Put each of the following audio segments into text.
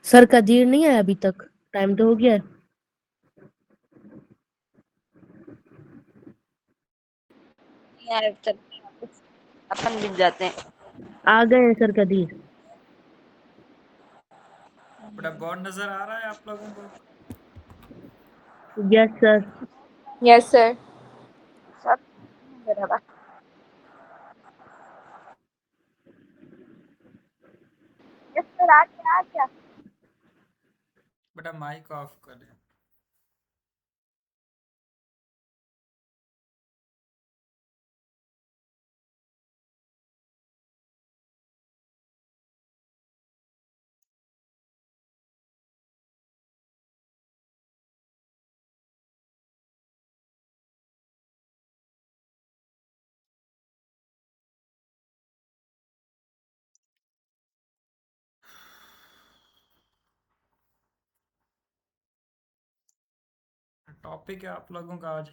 Sir Qadeer नहीं आया अभी तक, टाइम तो हो गया है। यार चलते हैं वापस, अपन दिख जाते हैं। आ गए हैं सर कदीर। बड़ा बोर्ड नजर आ रहा है आप लोगों को? Yes sir. Yes sir. सब बराबर। यस सर, आ गया आ गया। बड़ा माइक ऑफ करें। टॉपिक है आप लोगों का आज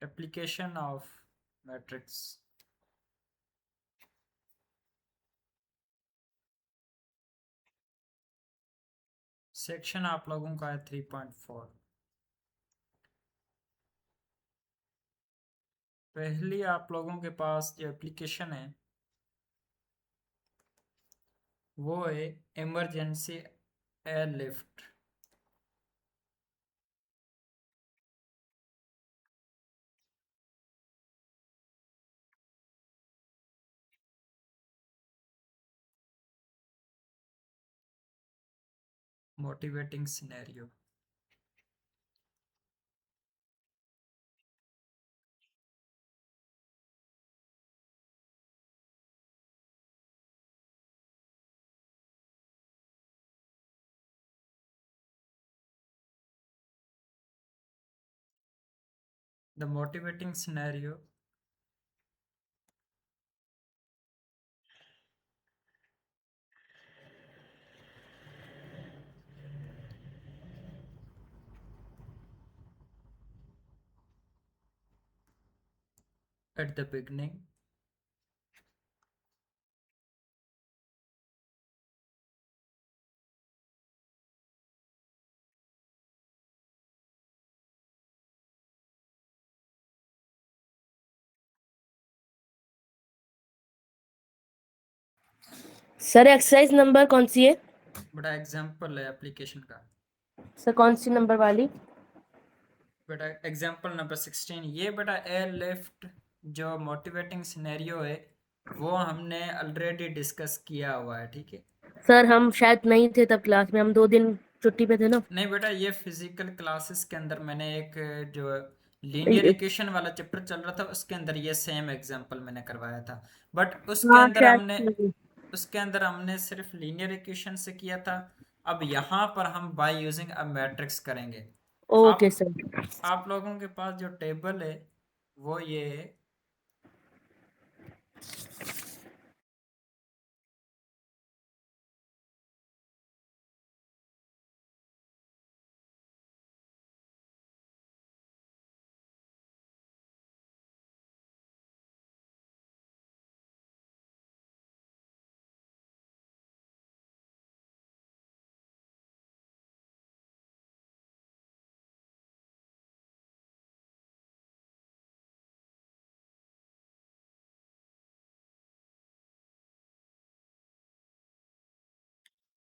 एप्लीकेशन ऑफ मैट्रिक्स। सेक्शन आप लोगों का है 3.4। पहली आप लोगों के पास जो एप्लीकेशन है वो है emergency airlift. Motivating scenario. The motivating scenario at the beginning sir exercise number कौन सी है? बड़ा एग्जाम्पल है एप्लीकेशन का। सर कौन सी नंबर वाली? बेटा एग्जाम्पल नंबर 16। ये बेटा एयरलिफ्ट जो मोटिवेटिंग सिनेरियो है वो हमने ऑलरेडी डिस्कस किया हुआ है, ठीक है। सर हम शायद नहीं थे तब क्लास में, हम 2 दिन छुट्टी पे थे ना। नहीं बेटा, ये फिजिकल क्लासेस के अंदर मैंने एक जो लीनियर इक्वेशन वाला चैप्टर चल रहा था उसके अंदर ये सेम एग्जांपल मैंने करवाया था। बट हाँ शायद। उसके अंदर हमने सिर्फ लीनियर इक्वेशन से किया था। अब यहाँ पर हम बाय यूजिंग अ मैट्रिक्स करेंगे। ओके आप सर। आप लोगों के पास जो टेबल है वो ये है।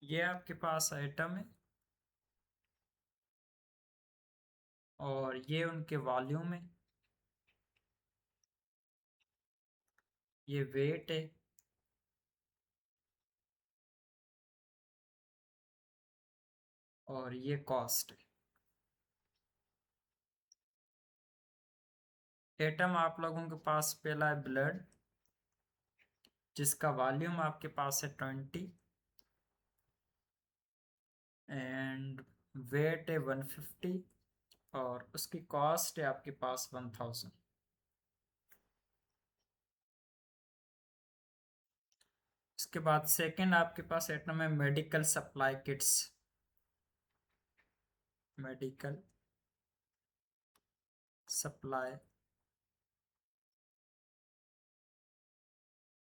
ये आपके पास आइटम है और ये उनके वॉल्यूम है। ये वेट है और ये कॉस्ट है। एटम आप लोगों के पास पहला है ब्लड, जिसका वॉल्यूम आपके पास है 20 एंड वेट है 150 और उसकी कॉस्ट है आपके पास 1000। इसके बाद सेकंड आपके पास एटम है medical supply kits. Medical supply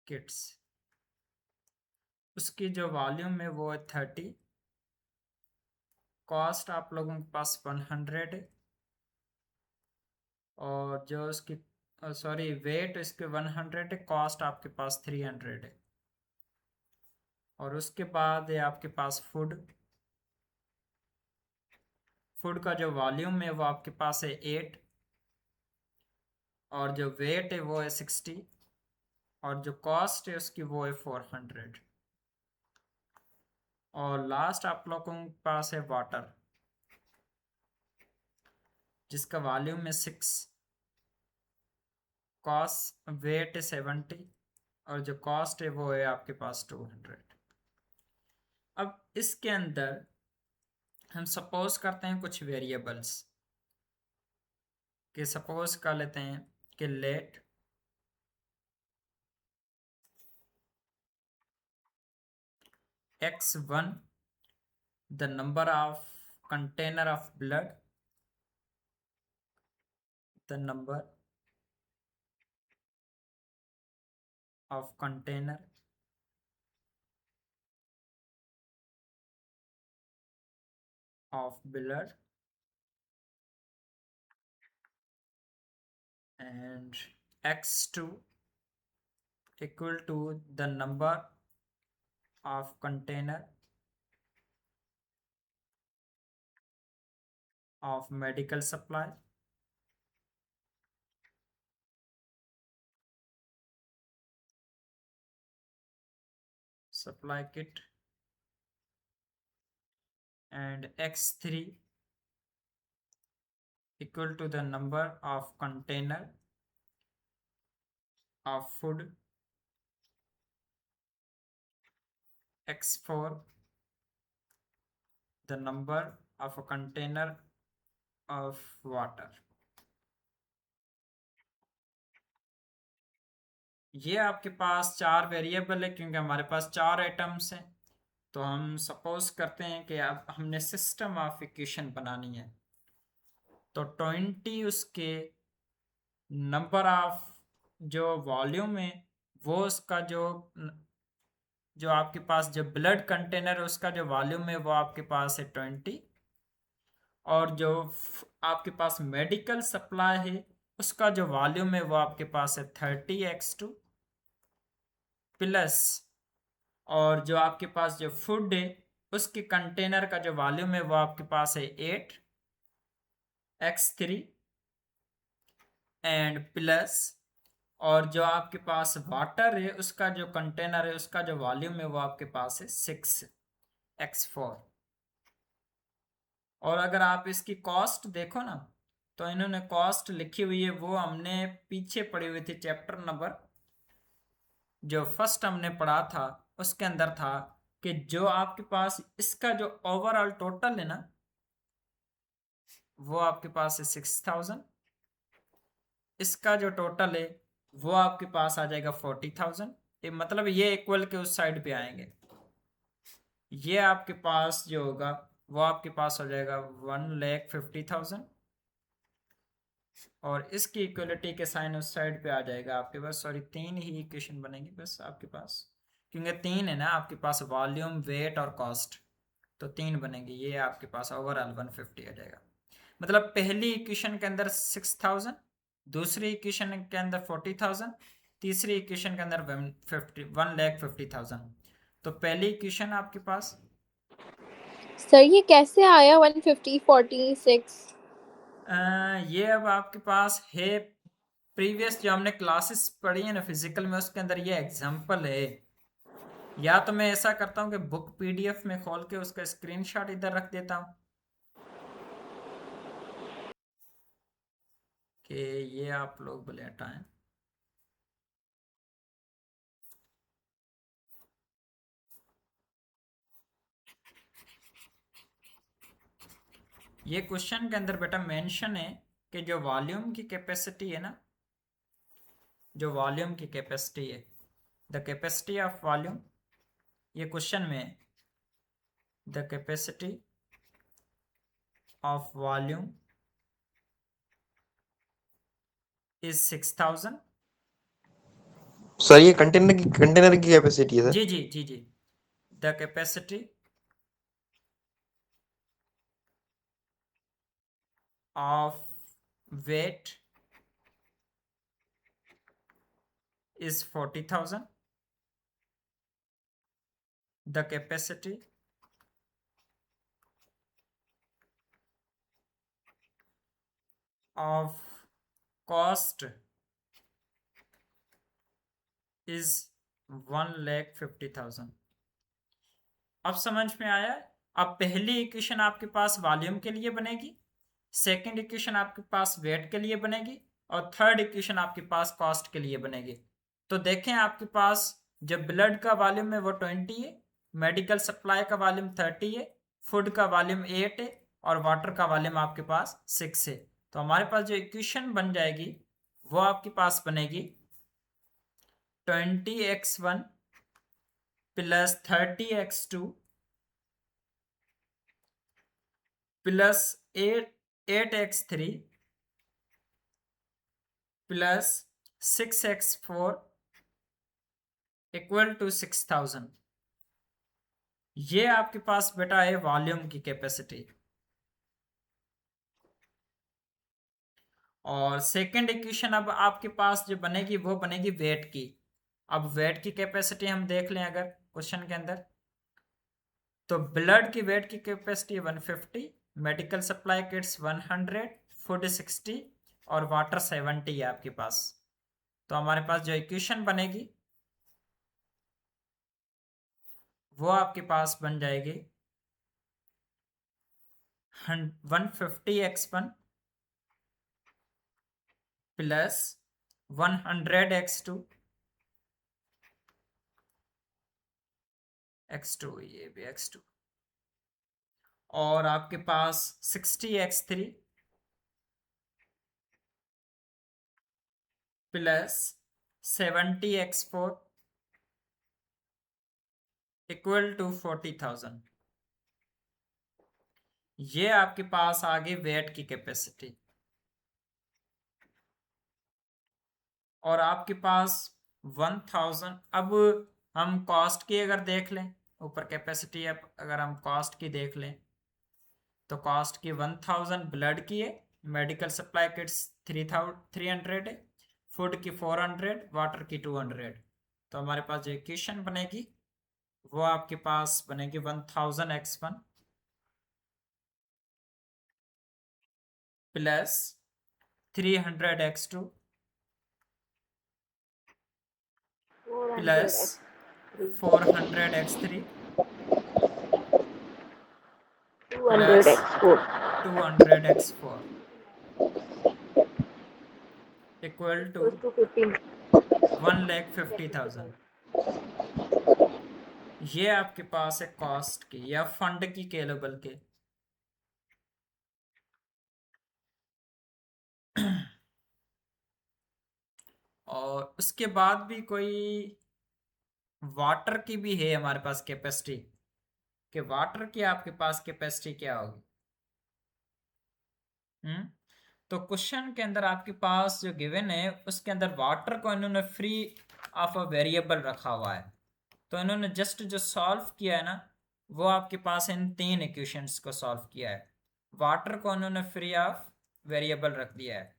kits, उसकी जो वॉल्यूम है वो है 30 कॉस्ट आप लोगों के पास 100 है और जो उसकी सॉरी वेट इसके 100 है, कॉस्ट आपके पास 300 है। और उसके बाद है आपके पास फूड का जो वॉल्यूम है वो आपके पास है 8 और जो वेट है वो है 60 और जो कॉस्ट है उसकी वो है 400। और लास्ट आप लोगों के पास है वाटर जिसका वॉल्यूम है 6, कॉस्ट वेट है 70 और जो कॉस्ट है वो है आपके पास 200। अब इसके अंदर हम सपोज करते हैं कुछ वेरिएबल्स कि सपोज कर लेते हैं कि late x1 the number of container of blood, the number of container of blood and x2 equal to the number of container of medical supply kit and x3 equal to the number of container of food, x4 the number of a container of water। ये आपके पास 4 variable है क्योंकि हमारे पास 4 items हैं। तो हम suppose करते हैं कि अब हमने सिस्टम ऑफ इक्वेशन बनानी है तो 20 उसके नंबर ऑफ जो वॉल्यूम है वो उसका जो आपके पास जो ब्लड कंटेनर है उसका जो वॉल्यूम है वो आपके पास है 20 और जो आपके पास मेडिकल सप्लाई है उसका जो वॉल्यूम है वो आपके पास है 30x2 प्लस और जो आपके पास जो फूड है उसके कंटेनर का जो वॉल्यूम है वो आपके पास है 8x3 एंड प्लस और जो आपके पास वाटर है उसका जो कंटेनर है उसका जो वॉल्यूम है वो आपके पास है 6x4। और अगर आप इसकी कॉस्ट देखो ना तो इन्होंने कॉस्ट लिखी हुई है वो हमने पीछे पड़ी हुई थी चैप्टर नंबर जो फर्स्ट हमने पढ़ा था उसके अंदर था कि जो आपके पास इसका जो ओवरऑल टोटल है ना वो आपके पास है 6000, इसका जो टोटल है वो आपके पास आ जाएगा 40,000। मतलब ये इक्वल के उस साइड पे आएंगे। ये आपके पास जो होगा वो आपके पास हो जाएगा 1,50,000 और इसकी इक्वलिटी के साइन उस साइड पे आ जाएगा आपके पास। सॉरी 3 ही इक्वेशन बनेंगी बस आपके पास क्योंकि 3 है ना आपके पास वॉल्यूम वेट और कॉस्ट तो 3 बनेंगे। ये आपके पास ओवरऑल 150 आ जाएगा। मतलब पहली इक्वेशन के अंदर 6000, दूसरी इक्वेशन के अंदर 40,000, तीसरी इक्वेशन के अंदर 1,50,000। तो पहली इक्वेशन आपके पास सर ये कैसे आया 150 46? ये अब आपके पास है प्रीवियस जो हमने क्लासेस पढ़ी है ना फिजिकल में उसके अंदर ये एग्जांपल है। या तो मैं ऐसा करता हूँ कि बुक पीडीएफ में खोल के उसका स्क्रीनशॉट इधर रख देता हूँ कि ये आप लोग बोले हटाएं। ये क्वेश्चन के अंदर बेटा मेंशन है कि जो वॉल्यूम की कैपेसिटी है ना, जो वॉल्यूम की कैपेसिटी है, द कैपेसिटी ऑफ वॉल्यूम, ये क्वेश्चन में है the capacity of volume is 6000। Sir ये कंटेनर की कैपेसिटी है सर। जी जी जी जी the capacity of weight is 40,000. The capacity of cost is 1,50,000. अब समझ में आया? अब पहली इक्वेशन आपके पास वॉल्यूम के लिए बनेगी, सेकंड इक्वेशन आपके पास वेट के लिए बनेगी, और थर्ड इक्वेशन आपके पास कॉस्ट के लिए बनेगी. तो देखें, आपके पास जब ब्लड का वॉल्यूम है वो 20 है, मेडिकल सप्लाई का वॉल्यूम 30 है, फूड का वॉल्यूम 8 है, और वाटर का वॉल्यूम आपके पास 6 है. तो हमारे पास जो इक्वेशन बन जाएगी वो आपके पास बनेगी 20x1 plus 30x2 plus 8x3 plus 6x4 equal to 6,000. ये आपके पास बेटा है वॉल्यूम की कैपेसिटी. और सेकंड इक्वेशन अब आपके पास जो बनेगी वो बनेगी वेट की. अब वेट की कैपेसिटी हम देख लें अगर क्वेश्चन के अंदर, तो ब्लड की वेट की capacity 150, medical supply kits 100, food 60 और वाटर 70 है आपके पास. तो हमारे पास जो इक्वेशन बनेगी वो आपके पास बन जाएगी 150x1 प्लस 100x2 ये भी x2 और आपके पास 60x3 plus 70x4 equal to 40,000. ये आपके पास आ गई वेट की कैपेसिटी. और आपके पास 1000. अब हम कॉस्ट की अगर देख लें, ऊपर कैपेसिटी है, अगर हम कॉस्ट की देख लें तो कॉस्ट की 1000 ब्लड की है, मेडिकल सप्लाई किट्स 300 है, फूड की 400, वाटर की 200. तो हमारे पास जो इक्वेशन बनेगी वो आपके पास बनेगी 1000x1 plus 300x2 plus 400x3 200x4 200x4 equal to 1,50,000. ये आपके पास है कॉस्ट की या फंड की कैलोबल के. और उसके बाद भी कोई वाटर की भी है हमारे पास कैपेसिटी, कि वाटर की आपके पास कैपेसिटी क्या होगी. तो क्वेश्चन के अंदर आपके पास जो गिवन है उसके अंदर वाटर को इन्होंने फ्री ऑफ अ वेरिएबल रखा हुआ है. तो इन्होंने जस्ट जो सॉल्व किया है ना वो आपके पास इन 3 इक्वेशंस को सॉल्व किया है. वाटर को उन्होंने फ्री ऑफ वेरिएबल रख दिया है.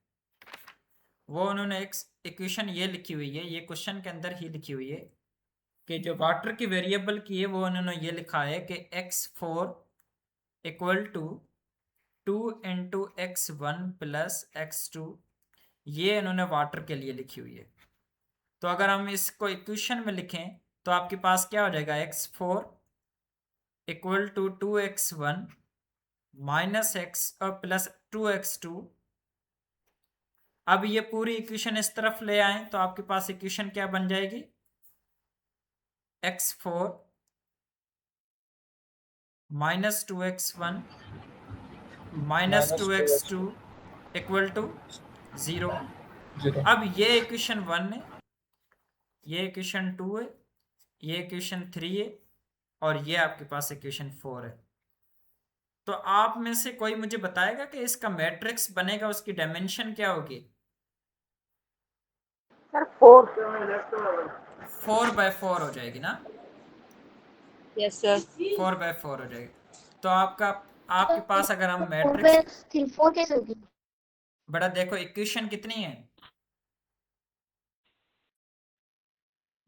वो उन्होंने एक इक्वेशन ये लिखी हुई है, ये क्वेश्चन के अंदर ही लिखी हुई है कि जो वाटर की वेरिएबल की है वो उन्होंने ये लिखा है कि x4 equal to 2 into x1 plus x2. ये इन्होंने वाटर के लिए लिखी हुई है. तो अगर हम इसको इक्वेशन में लिखें तो आपके पास क्या हो जाएगा, x4 equal to 2x1 minus x plus 2x2. अब ये पूरी इक्वेशन इस तरफ ले आए तो आपके पास इक्वेशन क्या बन जाएगी, x4 minus 2x1 minus 2x2 equal to 0. अब ये इक्वेशन 1 है, ये इक्वेशन 2 है, ये इक्वेशन 3 है और ये आपके पास इक्वेशन 4 है. तो आप में से कोई मुझे बताएगा कि इसका मैट्रिक्स बनेगा, उसकी डायमेंशन क्या होगी. सर 4 4/4 हो जाएगी ना. यस सर 4/4 हो जाएगी. तो आपका आपके पास अगर हम फोर मैट्रिक्स पे 4 कैसे होगी? बेटा देखो इक्वेशन कितनी है,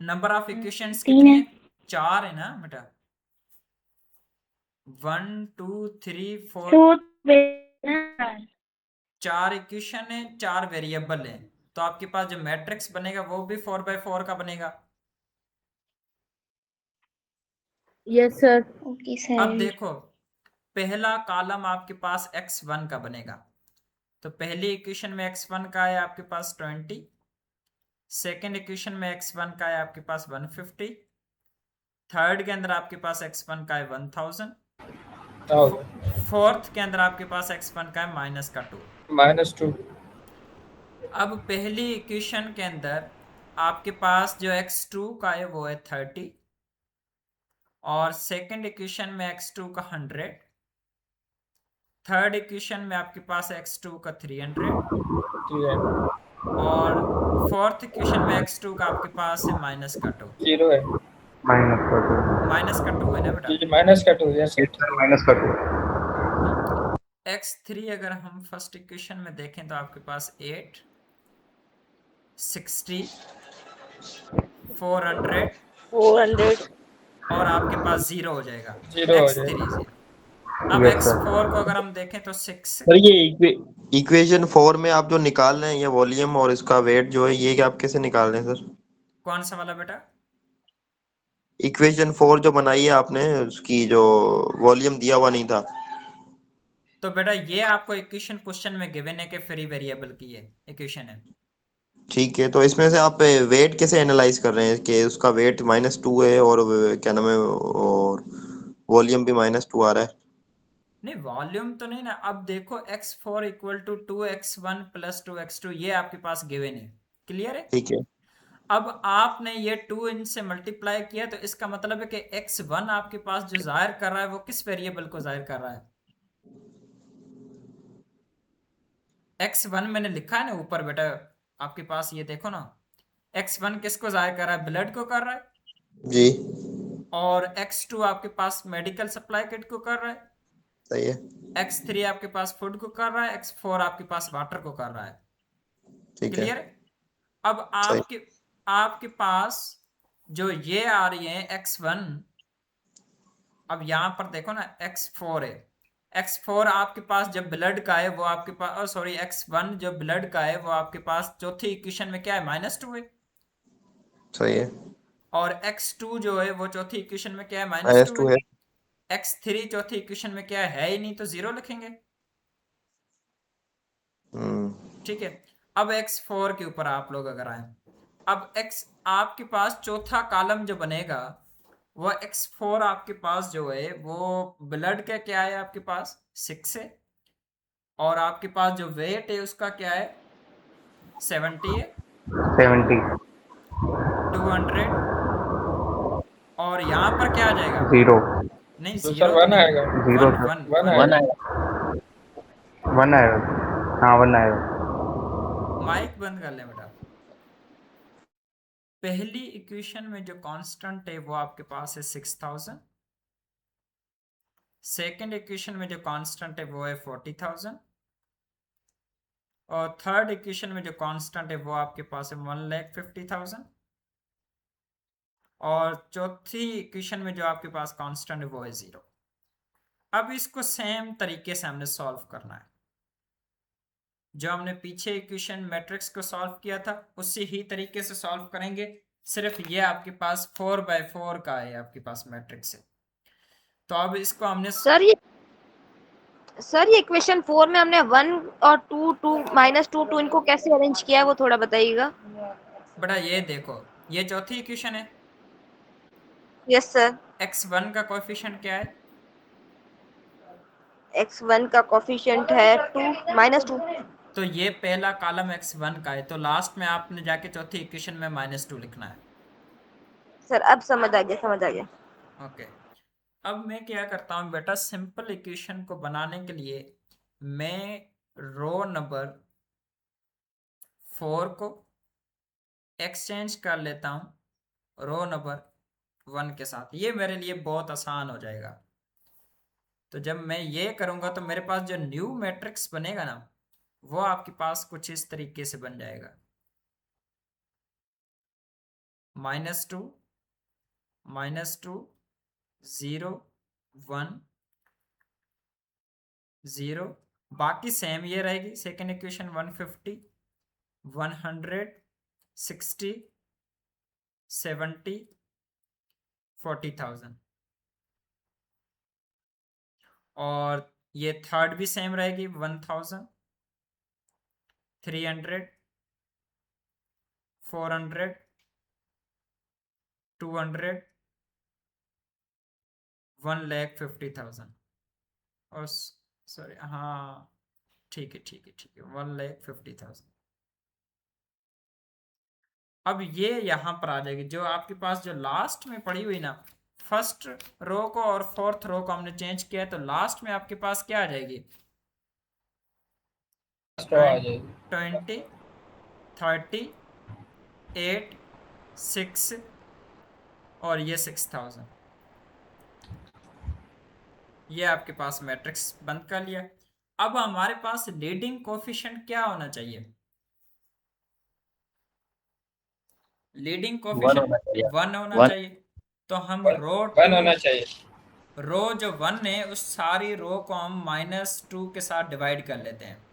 नंबर ऑफ इक्वेशंस 3 कितनी है। है, 4 है ना बेटा, 1 2 3 4, तो 4 इक्वेशन है, 4 वेरिएबल है, तो आपके पास जो मैट्रिक्स बनेगा वो भी 4x4 का बनेगा। Yes sir. ओके अब सर। देखो पहला कॉलम आपके पास x1 का बनेगा, तो पहली इक्वेशन में x1 का है आपके पास 20, सेकेंड इक्वेशन में x1 का है आपके पास 150, थर्ड के अंदर आपके पास x1 का है 1000, फोर्थ के अंदर आपके पास x1 का है -2। -2। अब पहली इक्वेशन के अंदर आपके पास जो x2 का है वो है 30, और सेकेंड इक्वेशन में x2 का 100, थर्ड इक्वेशन में आपके पास x2 का 300, और फोर्थ इक्वेशन में x2 का आपके पास है -2। 0 है। -2 है ना बेटा। जी -2 यस सर। x3 अगर हम फर्स्ट इक्वेशन में देखें तो आपके पास 8 60 400 400 और आपके पास 0 हो जाएगा, 0 हो x3 जाएगा। 0। अब x4 को अगर हम देखें तो 6, सर ये इक्वेशन 4 में आप जो निकाल रहे हैं ये वॉल्यूम और इसका वेट जो है ये आप कैसे निकाल रहे हैं सर? कौन सा वाला बेटा? इक्वेशन 4 जो बनाई है आपने उसकी जो वॉल्यूम दिया हुआ नहीं था। तो बेटा ये आपको इक्वेशन क्वेश्चन में गिवन है कि फ्री वेरिएबल की है इक्वेशन है। ठीक है, तो इसमें से आप वेट कैसे एनालाइज कर रहे हैं कि उसका वेट -2 है और क्या नाम है और वॉल्यूम भी -2 आ रहा है? नहीं वॉल्यूम तो नहीं ना। अब देखो x4 equal to 2x1 + 2x2 ये आपके पास गिवन है, क्लियर है। ठीक है। अब आपने ये 2 इनसे मल्टीप्लाई किया तो इसका मतलब है कि x1 आपके पास जो जाहिर कर रहा है वो किस वेरिएबल को जाहिर कर रहा है? x1 मैंने लिखा है ना ऊपर बेटा, आपके पास ये देखो ना, x1 किसको जाहिर कर रहा है? ब्लड को कर रहा है। जी और x2 आपके पास मेडिकल सप्लाई किट को कर रहा है, सही है। x3 आपके पास फूड को कर रहा है, x4 आपके पास वाटर को कर रहा है, ठीक है। क्लियर। अब सही। आपके आपके पास जो ये आ रही है x1, अब यहां पर देखो ना x4 है, x4 आपके पास जब ब्लड का है वो आपके पास, सॉरी x1 जो ब्लड का है वो आपके पास चौथी इक्वेशन में क्या है? -2 है। सही है। और x2 जो है वो चौथी इक्वेशन में क्या है? -2 -2 है। है। x3 चौथी इक्वेशन में क्या है ही नहीं, तो 0 लिखेंगे, ठीक है। अब x4 के ऊपर आप लोग अगर आए, अब x आपके पास चौथा कॉलम जो बनेगा वो x4 आपके पास जो है वो ब्लड का क्या है? आपके पास 6 है, और आपके पास जो वेट है उसका क्या है? 70 है, 70 200, और यहाँ पर क्या आ जाएगा? 0 नहीं तो 0 सर तो 1 नहीं, आएगा। 0 1 सर 1 1 1 आएगा। आएगा 1 आएगा। हाँ 1 आएगा। माइक बंद कर ले बेटा। पहली इक्वेशन में जो कांस्टेंट है वो आपके पास है 6000, सेकेंड इक्वेशन में जो कांस्टेंट है वो है 40,000, और थर्ड इक्वेशन में जो कांस्टेंट है वो आपके पास है 1,50,000, और चौथी इक्वेशन में जो आपके पास कांस्टेंट है वो है 0। अब इसको सेम तरीके से हमने सॉल्व करना है, जो हमने पीछे इक्वेशन मैट्रिक्स को सॉल्व किया था उसी ही तरीके से सॉल्व करेंगे, सिर्फ ये आपके पास 4x4 का है आपके पास मैट्रिक्स है। तो अब इसको हमने सर ये इक्वेशन 4 में हमने 1 और 2 2 -2 इनको कैसे अरेंज किया है वो थोड़ा बताइएगा। बेटा ये देखो ये चौथी इक्वेशन है, यस सर। x1 का कोएफिशिएंट क्या है? x1 का कोफिशिएंट है 2 -2। तो ये पहला कॉलम x1 का है, तो लास्ट में आपने जाके चौथी इक्वेशन में -2 लिखना है। सर अब समझ आ गया। ओके। अब मैं क्या करता हूँ बेटा, सिंपल इक्वेशन को बनाने के लिए मैं रो नंबर 4 को एक्सचेंज कर लेता हूँ रो नंबर 1 के साथ, ये मेरे लिए बहुत आसान हो जाएगा। तो जब मैं ये करूंगा तो मेरे पास जो न्यू मैट्रिक्स बनेगा ना वो आपके पास कुछ इस तरीके से बन जाएगा, -2 -2 0 1 0, बाकी सेम ये रहेगी। सेकेंड इक्वेशन 150 100 60 70 40,000, और ये थर्ड भी सेम रहेगी 1000 300 400 200 1,50,000, और सॉरी हाँ ठीक है 1,50,000। अब ये यहाँ पर आ जाएगी, जो आपके पास जो लास्ट में पड़ी हुई ना, फर्स्ट रो को और फोर्थ रो को हमने चेंज किया है, तो लास्ट में आपके पास क्या आ जाएगी, तो आ जाएगी 20 30 8 6 और ये 6,000। ये आपके पास मैट्रिक्स बंद कर लिया। अब हमारे पास लीडिंग कोफिशिएंट क्या होना चाहिए, लीडिंग कोफिशिएंट 1 होना चाहिए। तो हम रो 1 होना चाहिए। रो जो 1 है उस सारी रो को हम -2 के साथ डिवाइड कर लेते हैं।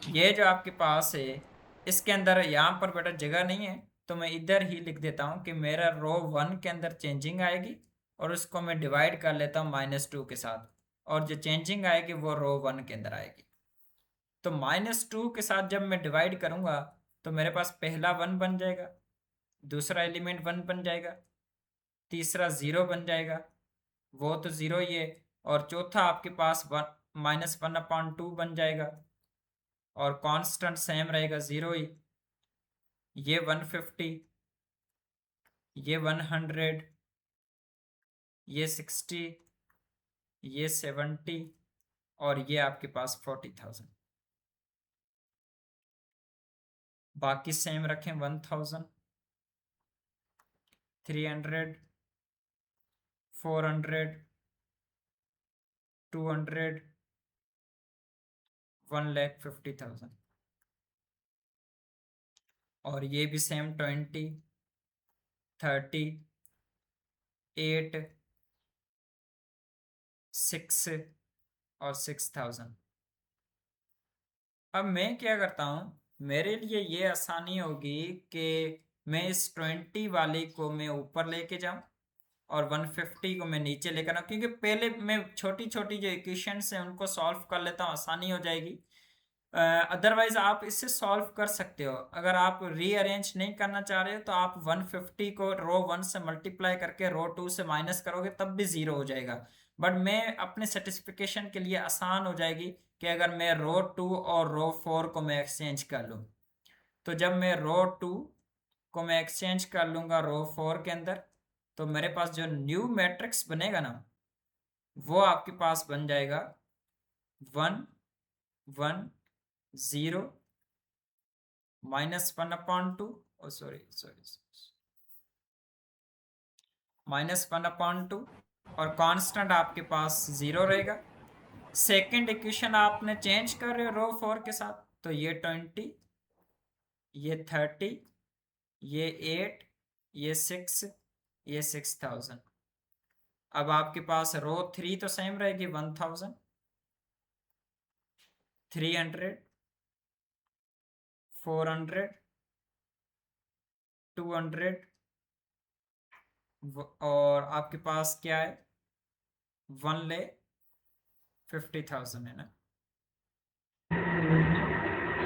ये जो आपके पास है इसके अंदर यहाँ पर बेटा जगह नहीं है, तो मैं इधर ही लिख देता हूँ कि मेरा रो 1 के अंदर चेंजिंग आएगी और उसको मैं डिवाइड कर लेता हूँ -2 के साथ, और जो चेंजिंग आएगी वो रो 1 के अंदर आएगी। तो -2 के साथ जब मैं डिवाइड करूंगा तो मेरे पास पहला 1 बन जाएगा, दूसरा एलिमेंट 1 बन जाएगा, तीसरा 0 बन जाएगा, वो तो 0 ही है, और चौथा आपके पास -1/2 बन जाएगा, और कांस्टेंट सेम रहेगा 0 ही। ये 150, ये 100, ये 60, ये 70 और ये आपके पास 40,000। बाकी सेम रखें 1000 300 400 200 1,50,000, और ये भी सेम 20 30 8 6 और 6,000। अब मैं क्या करता हूँ, मेरे लिए ये आसानी होगी कि मैं इस 20 वाले को मैं ऊपर लेके जाऊँ और 150 को मैं नीचे लेकर आऊँ, क्योंकि पहले मैं छोटी छोटी जो इक्वेशंस हैं उनको सॉल्व कर लेता हूँ, आसानी हो जाएगी। अदरवाइज आप इससे सॉल्व कर सकते हो। अगर आप रीअरेंज नहीं करना चाह रहे हो तो आप 150 को रो 1 से मल्टीप्लाई करके रो 2 से माइनस करोगे तब भी 0 हो जाएगा। बट मैं अपने सेटिस्फिकेशन के लिए आसान हो जाएगी कि अगर मैं रो 2 और रो 4 को मैं एक्सचेंज कर लूँ, तो जब मैं रो 2 को मैं एक्सचेंज कर लूँगा रो 4 के अंदर, तो मेरे पास जो न्यू मैट्रिक्स बनेगा ना वो आपके पास बन जाएगा 1 1 0 -1/2, सॉरी -1/2, और कांस्टेंट आपके पास 0 रहेगा। सेकंड इक्वेशन आपने चेंज कर रहे हो रो 4 के साथ, तो ये 20, ये 30, ये 8, ये 6, ये 6,000। अब आपके पास रो 3 तो सेम रहेगी 1000 300 400 200, और आपके पास क्या है 1,50,000 है ना।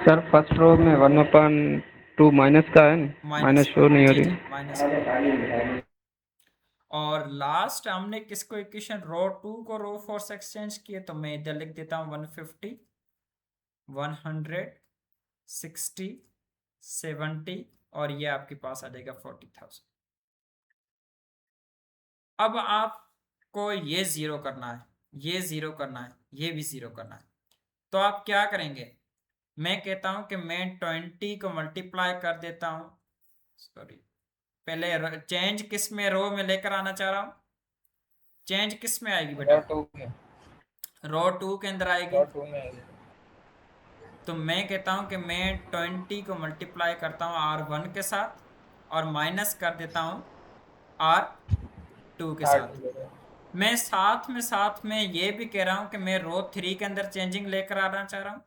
सर फर्स्ट रो में 1/2 माइनस का है ना, माइनस शो नहीं हो रही है। माइनस। और लास्ट हमने किसको इक्वेशन रो 2 को रो 4 से एक्सचेंज किए, तो मैं इधर लिख देता हूँ 150 100 60 70, और ये आपके पास आ जाएगा 40,000। अब आपको ये 0 करना है, ये 0 करना है, ये भी 0 करना है, तो आप क्या करेंगे, मैं कहता हूं कि मैं 20 को मल्टीप्लाई कर देता हूं, सॉरी पहले चेंज किस में, रो में लेकर आना चाह रहा हूँ। चेंज किस में आएगी रो बेटा? 2 में, रो 2 के अंदर आएगी। रो 2 में आएगी। तो मैं कहता हूं कि मैं 20 को मल्टीप्लाई करता हूं R1 के साथ और माइनस कर देता हूं R2 के साथ। मैं साथ में ये भी कह रहा हूं कि मैं रो 3 के अंदर चेंजिंग लेकर आना चाह रहा हूं,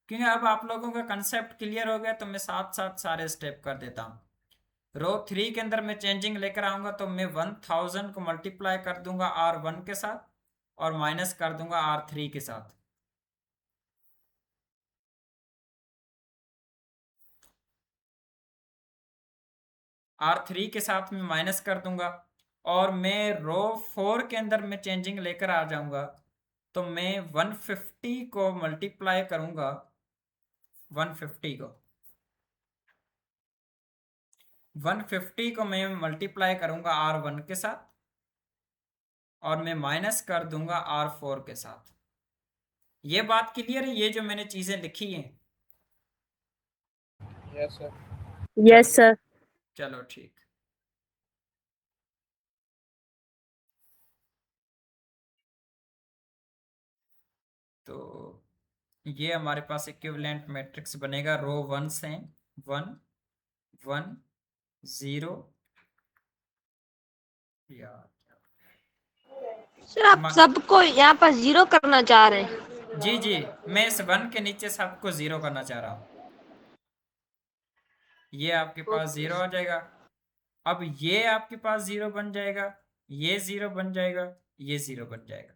क्योंकि अब आप लोगों का कंसेप्ट क्लियर हो गया, तो मैं साथ साथ सारे स्टेप कर देता हूं। रो 3 के अंदर मैं चेंजिंग लेकर आऊंगा, तो मैं 1000 को मल्टीप्लाई कर दूंगा R1 के साथ और माइनस कर दूंगा R3 के साथ। R3 के साथ में माइनस कर दूंगा, और मैं रो 4 के अंदर मैं चेंजिंग लेकर आ जाऊंगा, तो मैं 150 को मल्टीप्लाई करूंगा, 150 को मैं मल्टीप्लाई करूंगा R1 के साथ और मैं माइनस कर दूंगा R4 के साथ। ये बात क्लियर है, ये जो मैंने चीजें लिखी हैं? Yes sir. Yes sir. चलो ठीक। तो ये हमारे पास इक्विवेलेंट मैट्रिक्स बनेगा रो 1 से 1 1 0। यार सर आप सबको यहाँ पर 0 करना चाह रहे हैं? जी जी, मैं इस 1 के नीचे सबको 0 करना चाह रहा हूँ। ये आपके पास 0 आ जाएगा। अब ये आपके पास 0 बन जाएगा, ये 0 बन जाएगा, ये 0 बन जाएगा।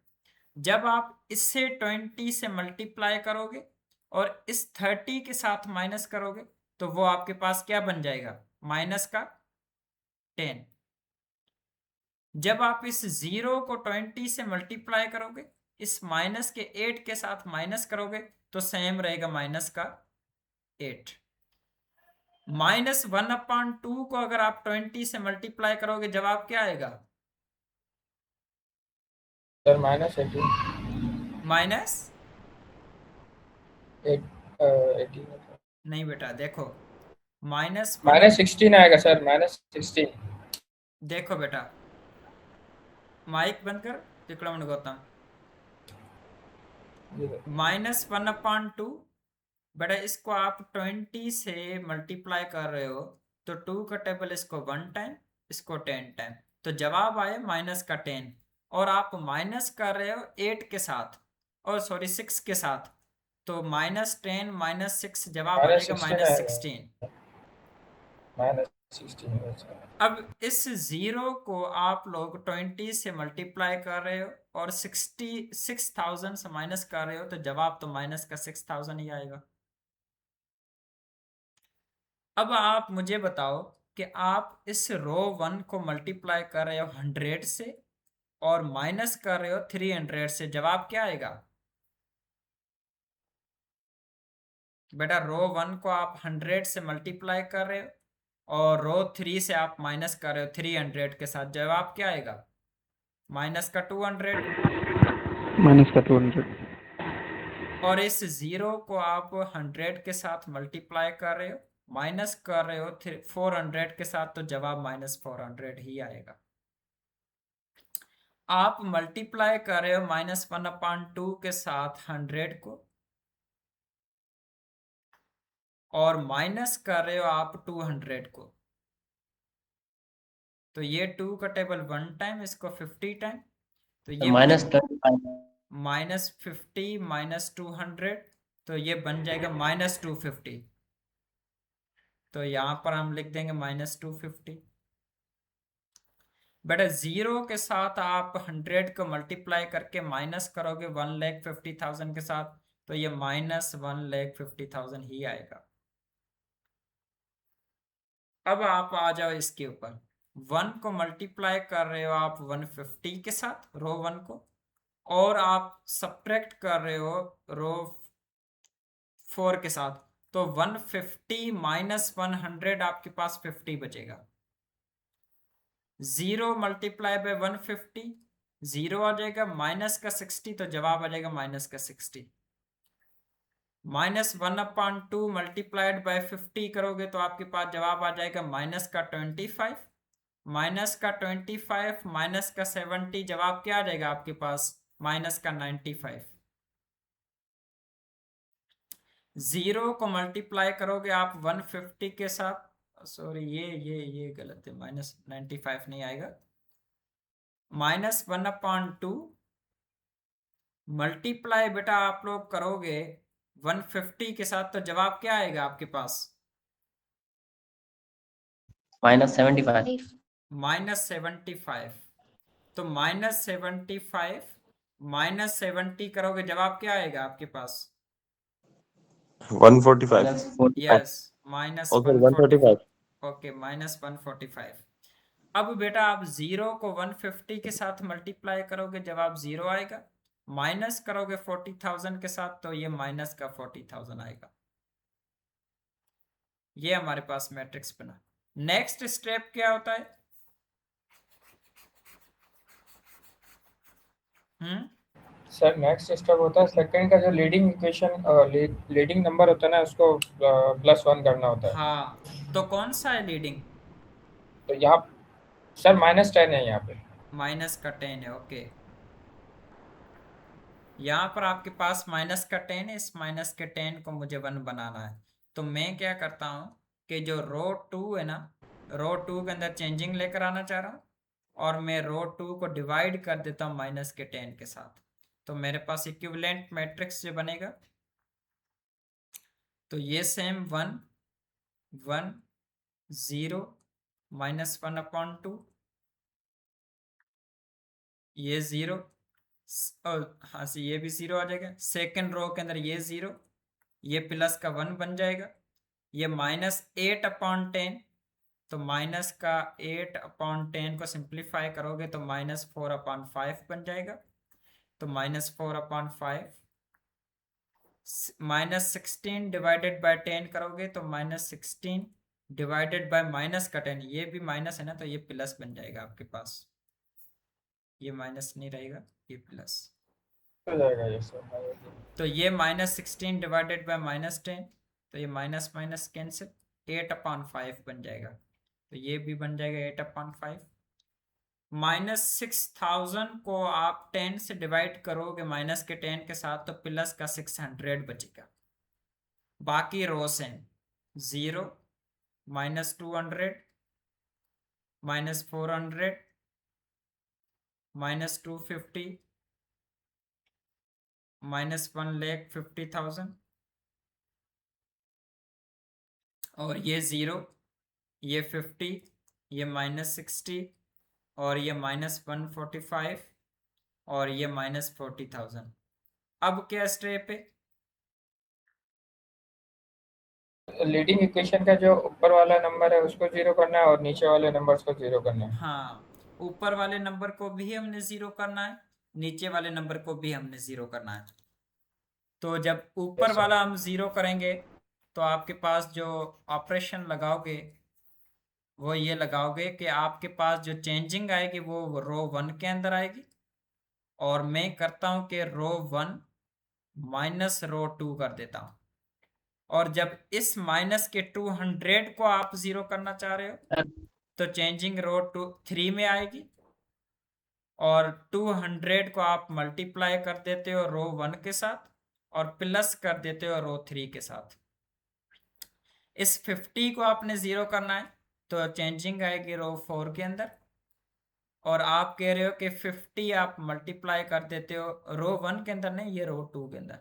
जब आप इससे 20 से मल्टीप्लाई करोगे और इस 30 के साथ माइनस करोगे, तो वो आपके पास क्या बन जाएगा? माइनस का 10। जब आप इस 0 को 20 से मल्टीप्लाई करोगे, इस माइनस के 8 के साथ माइनस करोगे, तो सेम रहेगा माइनस का 8। -1/2 को अगर आप 20 से मल्टीप्लाई करोगे, जवाब क्या आएगा? सर -18 माइनस 18 नहीं बेटा, देखो -16 आएगा सर, -16। देखो बेटा, माइक बंद कर, विक्रम गौतम। -1/2 बेटा, इसको आप 20 से मल्टीप्लाई कर रहे हो, तो 2 का टेबल इसको 1 टाइम, इसको 10 टाइम, तो जवाब आए माइनस का 10। और आप माइनस कर रहे हो 8 के साथ, और सॉरी 6 के साथ, तो -10 -6 जवाब आ जाएगा -16। -16। अब इस 0 को आप लोग 20 से मल्टीप्लाई कर रहे हो और 66,000 से माइनस कर रहे हो, तो जवाब तो माइनस का 6000 ही आएगा। अब आप मुझे बताओ कि आप इस रो 1 को मल्टीप्लाई कर रहे हो 100 से और माइनस कर रहे हो 300 से, जवाब क्या आएगा? बेटा, रो 1 को आप 100 से मल्टीप्लाई कर रहे हो और रो 3 से आप माइनस कर रहे हो 300 के साथ, जवाब क्या आएगा? माइनस का 200। माइनस का 200। और इस 0 को आप 100 के साथ मल्टीप्लाई कर रहे हो, माइनस कर रहे हो 400 के साथ, तो जवाब -400 ही आएगा। आप मल्टीप्लाई कर रहे हो -1/2 के साथ 100 को, और माइनस कर रहे हो आप 200 को, तो ये 2 का टेबल 1 टाइम, इसको 50 टाइम, तो ये -50 -200, तो ये बन जाएगा -250। तो यहां पर हम लिख देंगे -250। बेटा, 0 के साथ आप 100 को मल्टीप्लाई करके माइनस करोगे 1,50,000 के साथ, तो ये -1,50,000 ही आएगा। अब आप आ जाओ इसके ऊपर, 1 को मल्टीप्लाई कर रहे हो आप 150 के साथ रो 1 को, और आप सब्ट्रैक्ट कर रहे हो रो 4 के साथ, तो 150 -100 आपके पास 50 बचेगा। 0 मल्टीप्लाई बाय 150, 0 आ जाएगा, माइनस का 60, तो जवाब आ जाएगा माइनस का 60। -1/2 मल्टीप्लाइड बाय 50 करोगे, तो आपके पास जवाब आ जाएगा माइनस का 25, माइनस का 25, माइनस का 70, जवाब क्या आ जाएगा आपके पास? माइनस का 95। 0 को मल्टीप्लाई करोगे आप 150 के साथ, सॉरी ये गलत है, माइनस 95 नहीं आएगा। -1/2 मल्टीप्लाई बेटा आप लोग करोगे 150 के साथ, तो जवाब क्या आएगा आपके पास? -75। -75। तो -75 -70 करोगे, जवाब क्या आएगा आपके पास? 145 यस, और फिर 145। ओके, -145। अब बेटा आप 0 को 150 के साथ मल्टीप्लाई करोगे, जवाब 0 आएगा। माइनस करोगे 40,000 के साथ, तो ये माइनस का 40,000 आएगा। ये हमारे पास मैट्रिक्स बना। नेक्स्ट स्टेप क्या होता है? सर नेक्स्ट स्टेप होता है सेकंड का जो लीडिंग इक्वेशन लीडिंग नंबर होता है ना, उसको +1 करना होता है। हाँ, तो कौन सा है लीडिंग? तो यहाँ सर -10 है यहाँ पे। माइनस का 10 है, ओके। यहाँ पर आपके पास माइनस का 10 है, इस माइनस के 10 को मुझे 1 बनाना है। तो मैं क्या करता हूँ कि जो रो 2 है ना, रो 2 के अंदर चेंजिंग लेकर आना चाह रहा हूँ, और मैं रो 2 को डिवाइड कर देता हूँ माइनस के 10 के साथ। तो मेरे पास इक्विवेलेंट मैट्रिक्स जो बनेगा, तो ये सेम 1 1 0 -1/2, ये 0, हाँ से ये भी 0 आ जाएगा। सेकेंड रो के अंदर ये 0, ये प्लस का 1 बन जाएगा। ये -8/10, तो माइनस का 8/10 को सिंप्लीफाई करोगे तो -4/5 बन जाएगा। तो -4/5, -16 डिवाइडेड बाय 10 करोगे तो -16 डिवाइडेड बाय माइनस का 10, ये भी माइनस है ना, तो ये प्लस बन जाएगा आपके पास। ये माइनस नहीं रहेगा, ये प्लस हो जाएगा ये सर। तो ये -16 डिवाइडेड बाय -10, तो ये माइनस माइनस कैंसिल, 8/5 बन जाएगा। तो ये भी बन जाएगा 8/5। -6000 को आप 10 से डिवाइड करोगे माइनस के 10 के साथ, तो प्लस का 600 बचेगा। बाकी रो से 0 -200 -400 -250 -1,50,000, और ये 0, ये 50, ये -60, और ये -145, और ये -40,000। अब क्या स्टेप है? लीडिंग इक्वेशन का जो ऊपर वाला नंबर है उसको 0 करना है और नीचे वाले नंबर्स को 0 करना है। हाँ, ऊपर वाले नंबर को भी हमने 0 करना है, नीचे वाले नंबर को भी हमने 0 करना है। तो जब ऊपर वाला हम 0 करेंगे, तो आपके पास जो ऑपरेशन लगाओगे वो ये लगाओगे कि आपके पास जो चेंजिंग आएगी वो रो 1 के अंदर आएगी, और मैं करता हूं कि रो 1 माइनस रो 2 कर देता हूं। और जब इस माइनस के 200 को आप 0 करना चाह रहे हो, तो चेंजिंग रो 3 में आएगी, और 200 को आप मल्टीप्लाई कर देते हो रो 1 के साथ, और प्लस कर देते हो रो 3 के साथ। इस 50 को आपने 0 करना है, तो चेंजिंग आएगी रो 4 के अंदर, और आप कह रहे हो कि 50 आप मल्टीप्लाई कर देते हो रो 1 के अंदर, नहीं, ये रो 2 के अंदर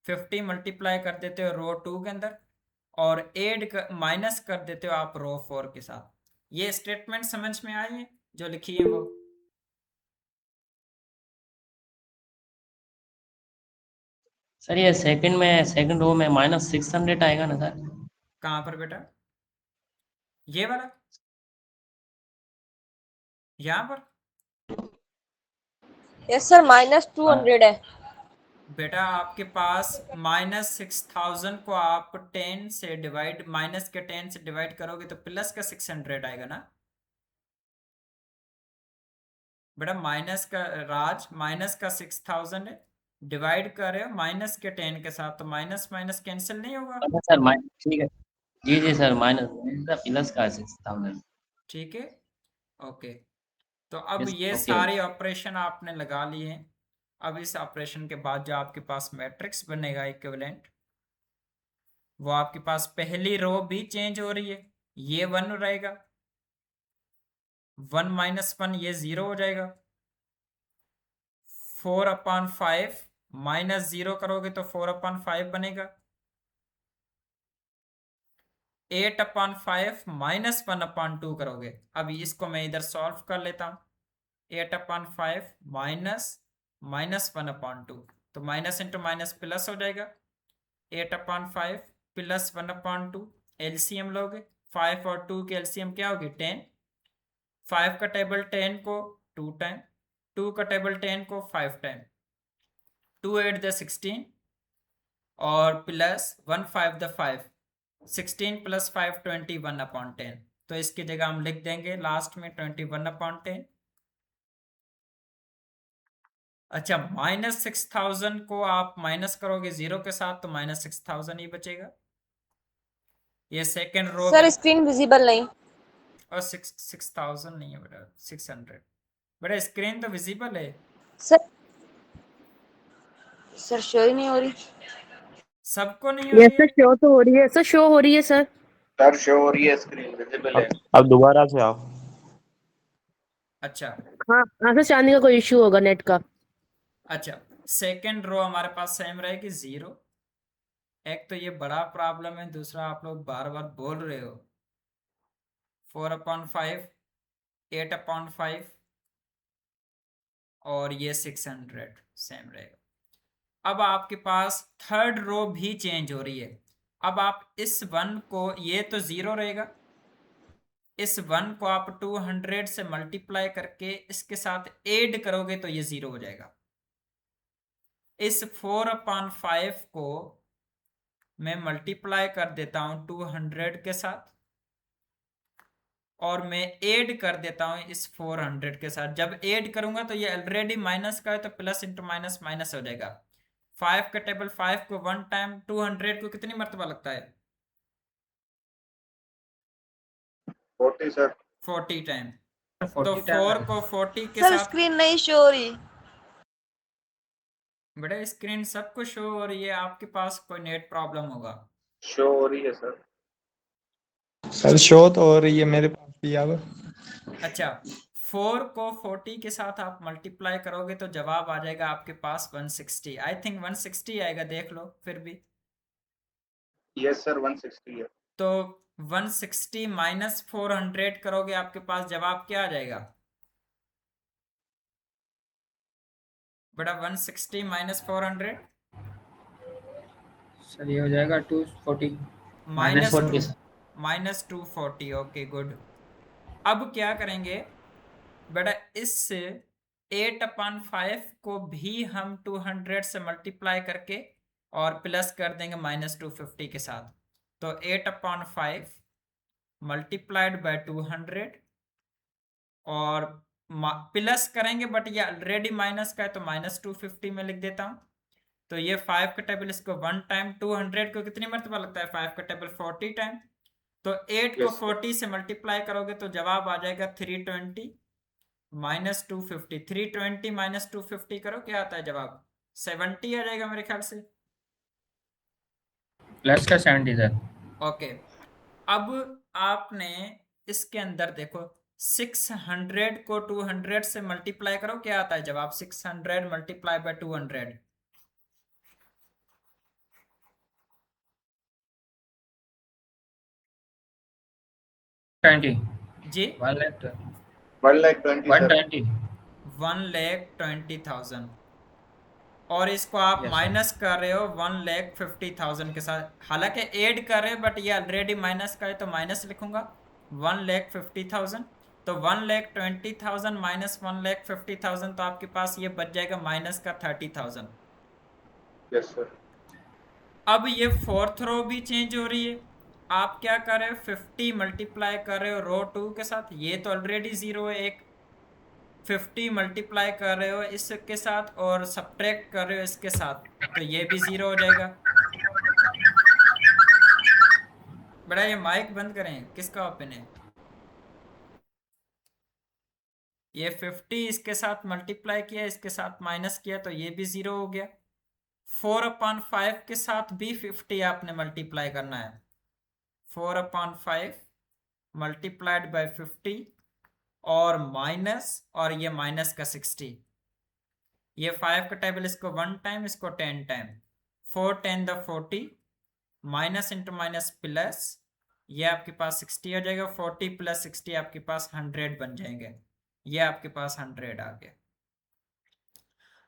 50 मल्टीप्लाई कर देते हो रो 2 के अंदर, और माइनस कर देते हो आप रो 4 के साथ। ये स्टेटमेंट समझ में आई है जो लिखी है वो? सर ये सेकंड रो में -600 आएगा ना सर? कहाँ पर बेटा? ये वाला, यहाँ पर? यस सर, -200 है। बेटा आपके पास -6000 को आप 10 से डिवाइड, माइनस के 10 से डिवाइड करोगे तो प्लस का 600 आएगा ना बेटा। माइनस का 6000 है, डिवाइड कर रहे हो माइनस के 10 के साथ, तो माइनस माइनस कैंसिल नहीं होगा? अच्छा सर, ठीक है, जी सर, प्लस का 6000। ठीक है, ओके, तो अब Yes, ये okay. सारे ऑपरेशन आपने लगा लिए हैं। अब इस ऑपरेशन के बाद जो आपके पास मैट्रिक्स बनेगा इक्विवेलेंट, वो आपके पास पहली रो भी चेंज हो रही है, ये 1 रहेगा, 1 माइनस 1 ये 0 हो जाएगा, 4/5 माइनस 0 करोगे तो 4/5 बनेगा, 8/5 माइनस 1/2 करोगे। अभी इसको मैं इधर सॉल्व कर लेता हूँ। 8/5 माइनस 1/2, तो माइनस इंटू माइनस प्लस हो जाएगा। 8/5 प्लस 1/2, एलसीएम लोगे, 5 और 2 की एलसीएम क्या होगी 10, 5 का टेबल 10 को 2 टाइम, 2 का टेबल 10 को 5 टाइम, 2 8 द 16 और प्लस 1 5 द 5, 16 प्लस 5 21/10। तो इसकी जगह हम लिख देंगे लास्ट में 21/10। अच्छा, -6000 को आप माइनस करोगे 0 के साथ तो -6000 ही बचेगा। ये second row sir screen visible नहीं। और 6000 नहीं है बेटा, 600। बेटा स्क्रीन तो विजिबल है। सर सर शो ही नहीं हो रही। सबको नहीं हो रही यस सर, है? शो तो हो रही है सर, शो हो रही है सर। सर शो हो रही है, स्क्रीन विजिबल है। अब दोबारा से आओ। अच्छा हाँ हाँ सर, चांदी का कोई इशू होगा नेट का। अच्छा, सेकेंड रो हमारे पास सेम रहेगी 0। एक तो ये बड़ा प्रॉब्लम है, दूसरा आप लोग बार बार बोल रहे हो 4/5, 8/5 और ये 600 सेम रहेगा। अब आपके पास थर्ड रो भी चेंज हो रही है। अब आप इस 1 को, ये तो 0 रहेगा, इस 1 को आप 200 से मल्टीप्लाई करके इसके साथ ऐड करोगे तो ये 0 हो जाएगा। इस 4/5 को मैं मल्टीप्लाई कर देता हूं 200 के साथ और मैं ऐड कर देता हूं इस 400 के साथ। जब ऐड करूंगा तो ये ऑलरेडी माइनस का है तो प्लस इंटू माइनस माइनस हो जाएगा। 5 का टेबल 5 को 1 टाइम, 200 को कितनी मरतबा लगता है? 40 सर। 40 टाइम। तो 40 4 को 40 के सर साथ, स्क्रीन नहीं शो हो रही। बेटा स्क्रीन सबको शो हो रही है, आपके पास कोई नेट प्रॉब्लम होगा। शो हो रही है सर। सर शो तो हो रही है मेरे पास भी अब। अच्छा, 4 को 40 के साथ आप मल्टीप्लाई करोगे तो जवाब आ जाएगा आपके पास 160। आई थिंक 160 आएगा, देख लो फिर भी। यस सर 160 है। तो 160 माइनस 400 करोगे, आपके पास जवाब क्या आ जाएगा बेटा? 160 माइनस 400 सर ये हो जाएगा 240 माइनस 240। Okay good. अब क्या करेंगे बेटा, इस 8/5 को भी हम 200 से मल्टीप्लाई करके और प्लस कर देंगे -250 के साथ। तो 8/5 मल्टीप्लाइड बाय 200 और प्लस करेंगे, बट ये ऑलरेडी माइनस का है तो -250 में लिख देता हूं। तो ये 5 का टेबल इसको 1 टाइम, 200 को कितनी मरतबा लगता है 5 का टेबल 40 टाइम। तो 8 को 40 से मल्टीप्लाई करोगे तो जवाब आ जाएगा 320 -250। 320 -250 करो, क्या आता है जवाब? 70 आ जाएगा मेरे ख्याल से। प्लस का 70 सर। ओके, अब आपने इसके अंदर देखो 600 को 200 से मल्टीप्लाई करो, क्या आता है जवाब? 600 मल्टीप्लाई बाय 200 20 जी 120 1,20,000 और इसको आप माइनस कर रहे हो 1,50,000 के साथ। हालांकि ऐड कर रहे हो बट ये ऑलरेडी माइनस का है तो माइनस लिखूंगा 1,50,000। तो 1,20,000 माइनस 1,50,000 तो आपके पास ये बच जाएगा माइनस का 30,000। Yes sir. अब ये फोर्थ रो भी चेंज हो रही है। आप क्या कर रहे हो 50 मल्टीप्लाई कर रहे हो रो 2 के साथ, ये तो ऑलरेडी 0 है। एक 50 मल्टीप्लाई कर रहे हो इसके साथ और सब्ट्रैक्ट कर रहे हो इसके साथ, तो ये भी 0 हो जाएगा। बेटा ये माइक बंद करें, किसका ओपन है? ये 50 इसके साथ मल्टीप्लाई किया, इसके साथ माइनस किया तो ये भी 0 हो गया। 4/5 के साथ भी 50 आपने मल्टीप्लाई करना है। 4/5 मल्टीप्लाइड बाय 50 और माइनस, और ये माइनस का 60। ये 5 का टेबल, इसको 1 टाइम, इसको 10 time. 4 10 the 40, minus into minus plus, ये आपके पास 60 आ जाएगा। 40 प्लस 60 आपके पास 100 बन जाएंगे। ये आपके पास 100 आ गया।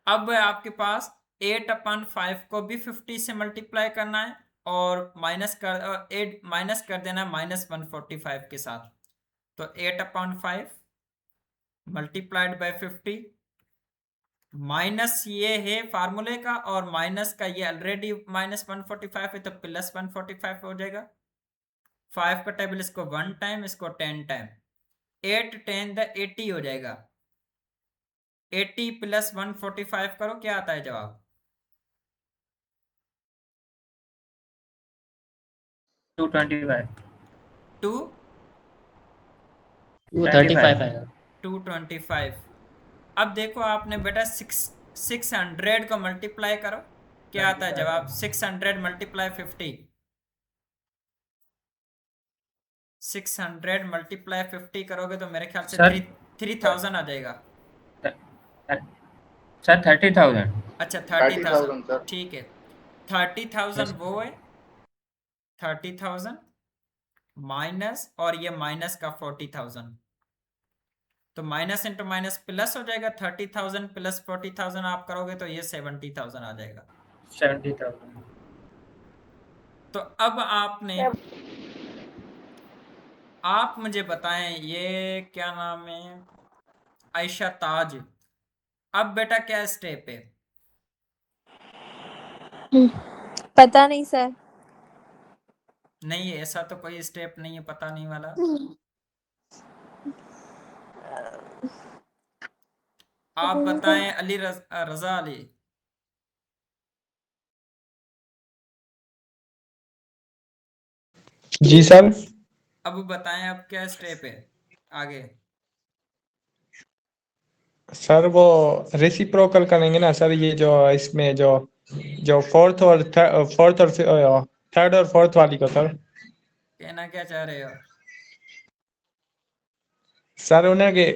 अब आपके पास 8/5 को भी 50 से मल्टीप्लाई करना है और माइनस कर देना है -145 के साथ। तो 8/5 मल्टीप्लाइड बाय 50, माइनस ये है फार्मूले का और माइनस का ये ऑलरेडी -145 है तो +145 हो जाएगा। 5 का टेबल, इसको 1 टाइम, इसको 10 टाइम। 8 10 द 80 हो जाएगा। 80 प्लस 145 करो, क्या आता है जवाब? 225 235 आएगा। 225। अब देखो आपने बेटा 600 को मल्टीप्लाई करो, क्या आता है जवाब? 600 मल्टीप्लाई 50, 600 मल्टीप्लाई 50 करोगे तो मेरे ख्याल से सर 3000 आ जाएगा। सर 30,000। अच्छा 30,000, ठीक है। 30,000 वो है, 30,000 माइनस, और ये माइनस का 40,000, तो माइनस इंटू माइनस प्लस हो जाएगा। 30,000 प्लस 40,000 आप करोगे तो ये 70,000 आ जाएगा। 70,000। तो अब आप मुझे बताएं, ये क्या नाम है, आयशा ताज। अब बेटा क्या स्टेप है? पता नहीं सर। नहीं, ऐसा तो कोई स्टेप नहीं है पता नहीं वाला। आप बताएं अली रजा अली। जी सर। अब बताएं अब क्या स्टेप है आगे? सर वो रेसिप्रोकल करेंगे ना सर, ये जो इसमें जो जो फोर्थ और थर्ड और फोर्थ वाली को सर। कहना क्या चाह रहे हो? सर उन्हें के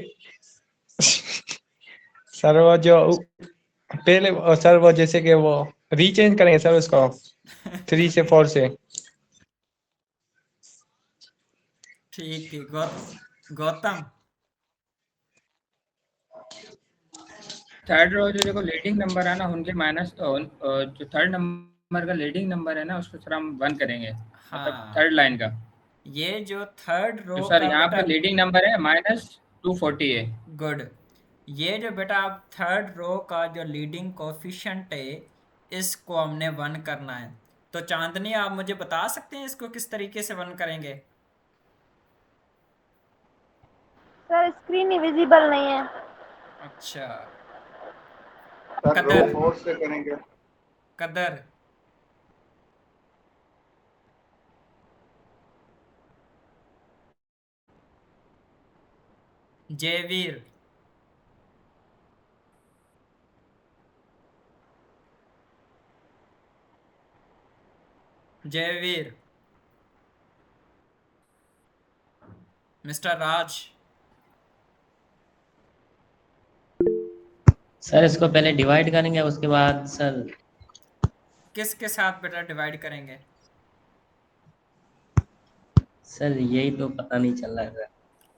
सर वो जो पहले सर वो जैसे कि वो रीचेंज करेंगे सर उसको 3 से 4 से। ठीक है गौतम। थर्ड रो जो देखो लीडिंग नंबर है ना, उनके माइनस जो थर्ड नंबर का लीडिंग नंबर है ना, उसको सर हम 1 करेंगे। मतलब हाँ, थर्ड लाइन का ये जो थर्ड रो तो सर का यहाँ बेटा, पे लीडिंग नंबर है -240 है। गुड। ये जो बेटा आप थर्ड रो का जो लीडिंग कोफिशिएंट है, इसको हमने 1 करना है। तो चांदनी आप मुझे बता सकते हैं इसको किस तरीके से 1 करेंगे? सर स्क्रीन विजिबल नहीं है। अच्छा, सर रो कदर 4 से करेंगे। कदर जयवीर, जयवीर, मिस्टर राज। सर इसको पहले डिवाइड करेंगे, उसके बाद सर किसके साथ बेटा डिवाइड करेंगे? सर यही तो पता नहीं चल रहा है सर।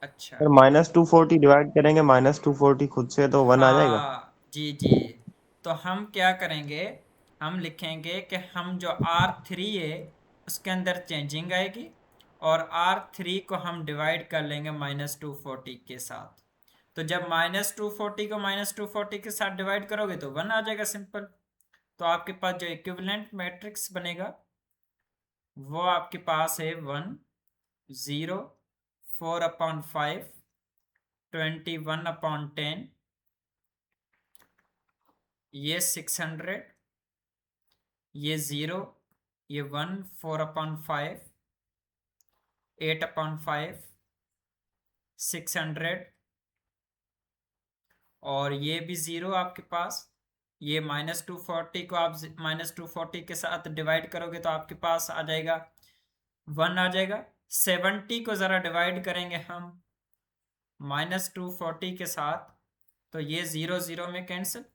अच्छा, सर -240 डिवाइड करेंगे, -240 खुद से तो 1 आ जाएगा। हाँ जी जी। तो हम क्या करेंगे, हम लिखेंगे कि हम जो R3 है उसके अंदर चेंजिंग आएगी, और R3 को हम डिवाइड कर लेंगे -240 के साथ। तो जब -240 को -240 के साथ डिवाइड करोगे तो 1 आ जाएगा, सिंपल। तो आपके पास जो इक्विवेलेंट मैट्रिक्स बनेगा वो आपके पास है 1 0 4/5 21/10, ये 600, ये 0, ये 1 4/5 8/5 600 और ये भी 0 आपके पास। ये -240 को आप -240 के साथ डिवाइड करोगे तो आपके पास आ जाएगा 1 आ जाएगा। 70 को ज़रा डिवाइड करेंगे हम -240 के साथ तो ये 0 0 में कैंसिल।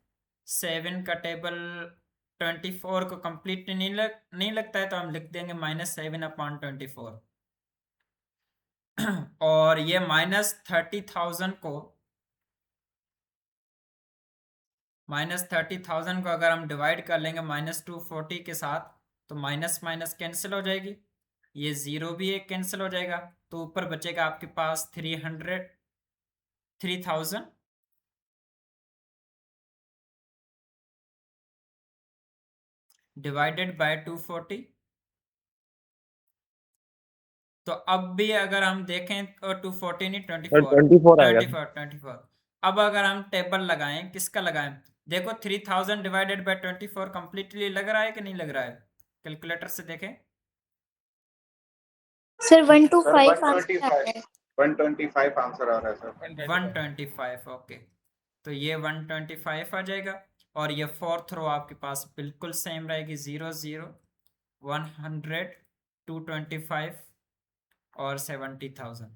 7 का टेबल 24 को कंप्लीट नहीं लगता है तो हम लिख देंगे -7/24। और ये -30,000 को अगर हम डिवाइड कर लेंगे -240 के साथ तो माइनस माइनस कैंसिल हो जाएगी। ये 0 भी एक कैंसिल हो जाएगा तो ऊपर बचेगा आपके पास 3,000 डिवाइडेड बाय 240। तो अब भी अगर हम देखें तो 240 नहीं 24 अब अगर हम टेबल लगाएं, किसका लगाएं? देखो 3000 डिवाइडेड बाय 24 कंप्लीटली लग रहा है कि नहीं लग रहा है? कैलकुलेटर से देखें। सर 125 125 आंसर आ रहा है सर। 125 ओके। तो ये 125 आ जाएगा और ये फोर्थ रो आपके पास बिल्कुल सेम रहेगी 0 0 100 225 और 70,000।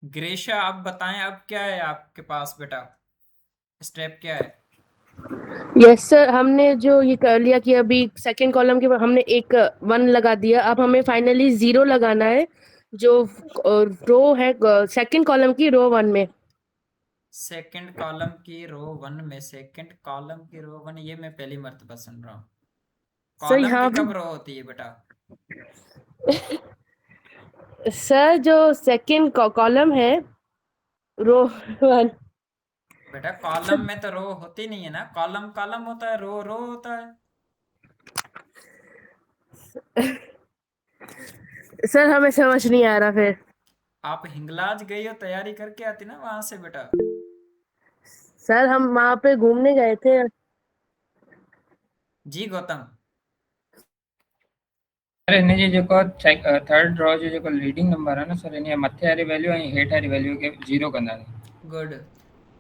ग्रेशा आप बताएं अब क्या है आपके पास बेटा, स्टेप क्या है? यस सर, हमने जो ये कर लिया कि अभी सेकंड कॉलम के हमने एक 1 लगा दिया, अब हमें फाइनली 0 लगाना है जो रो है सेकंड कॉलम की रो 1 में। सेकंड कॉलम की रो 1 में सेकंड कॉलम की रो 1 ये मैं पहली मर्तबा सुन रहा हूँ। सर कॉलम यहाँ की कब रो होती है बेटा? सर जो सेकंड कॉलम है रो 1। बेटा कॉलम में तो रो होती नहीं है ना, कॉलम कॉलम होता है, रो रो होता है। सर हमें समझ नहीं आ रहा। फिर आप हिंगलाज गई हो, तैयारी करके आती ना वहां से बेटा। सर हम वहां पे घूमने गए थे। जी गौतम। अरे नहीं जी जेको थर्ड रो जो जेको लीडिंग नंबर है ना सर, इन मथे वाली वैल्यू ऐं हेठि वाली वैल्यू के 0 कंदा। गुड।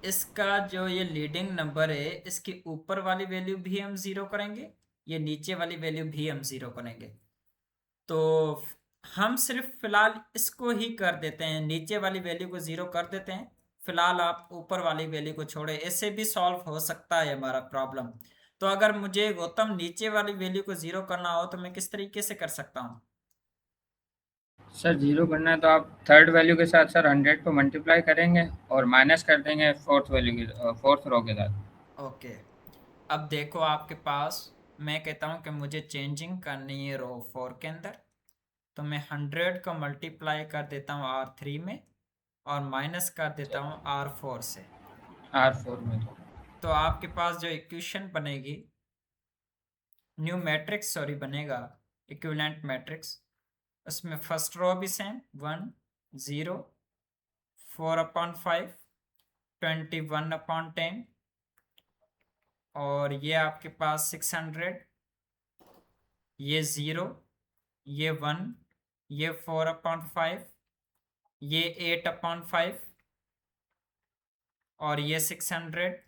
इसका जो ये लीडिंग नंबर है इसकी ऊपर वाली वैल्यू भी हम 0 करेंगे, ये नीचे वाली वैल्यू भी हम 0 करेंगे। तो हम सिर्फ फिलहाल इसको ही कर देते हैं, नीचे वाली वैल्यू को 0 कर देते हैं। फिलहाल आप ऊपर वाली वैल्यू को छोड़े, ऐसे भी सॉल्व हो सकता है हमारा प्रॉब्लम। तो अगर मुझे गौतम नीचे वाली वैल्यू को 0 करना हो तो मैं किस तरीके से कर सकता हूँ? सर 0 करना है तो आप थर्ड वैल्यू के साथ सर 100 को मल्टीप्लाई करेंगे और माइनस कर देंगे फोर्थ वैल्यू की फोर्थ रो के साथ। ओके। अब देखो आपके पास मैं कहता हूँ कि मुझे चेंजिंग करनी है रो 4 के अंदर, तो मैं 100 को मल्टीप्लाई कर देता हूँ R3 में और माइनस कर देता हूँ R4 से। R4 में तो आपके पास जो इक्वेशन बनेगी, न्यू मैट्रिक्स सॉरी बनेगा, इक्विवेलेंट मैट्रिक्स, उसमें फर्स्ट रो भी सेम 1 0 4/5 21/10 और ये आपके पास 600, ये 0 ये 1 ये 4/5 ये 8/5 और ये 600,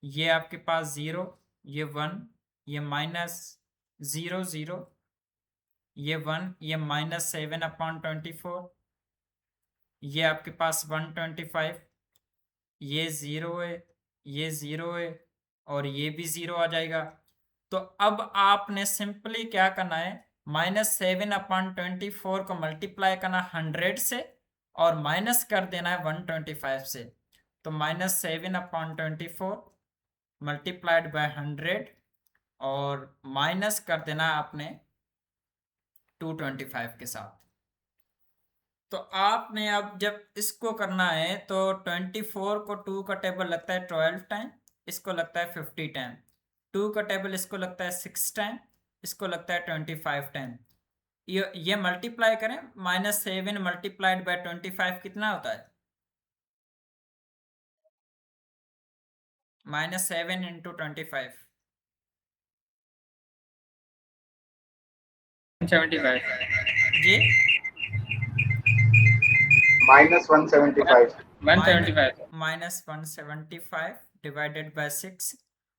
ये आपके पास 0 ये 1 ये -0 0 ये 1 ये -7/24 ये आपके पास 125, ये 0 है ये 0 है और ये भी 0 आ जाएगा। तो अब आपने सिंपली क्या करना है, -7/24 को मल्टीप्लाई करना 100 से और माइनस कर देना है 125 से। तो -7/24 मल्टीप्लाइड बाय 100 और माइनस कर देना है आपने 225 के साथ। तो आपने अब जब इसको करना है तो 24 को 2 का टेबल लगता है 12 टाइम, इसको लगता है 50 टाइम, 2 का टेबल इसको लगता है 6 टाइम, इसको लगता है 25 टाइम। ये मल्टीप्लाई करें, -7 मल्टीप्लाइड बाय 25 कितना होता है? -7 इंटू 25 175 जी -175 175 माइनस 175 डिवाइडेड बाय 6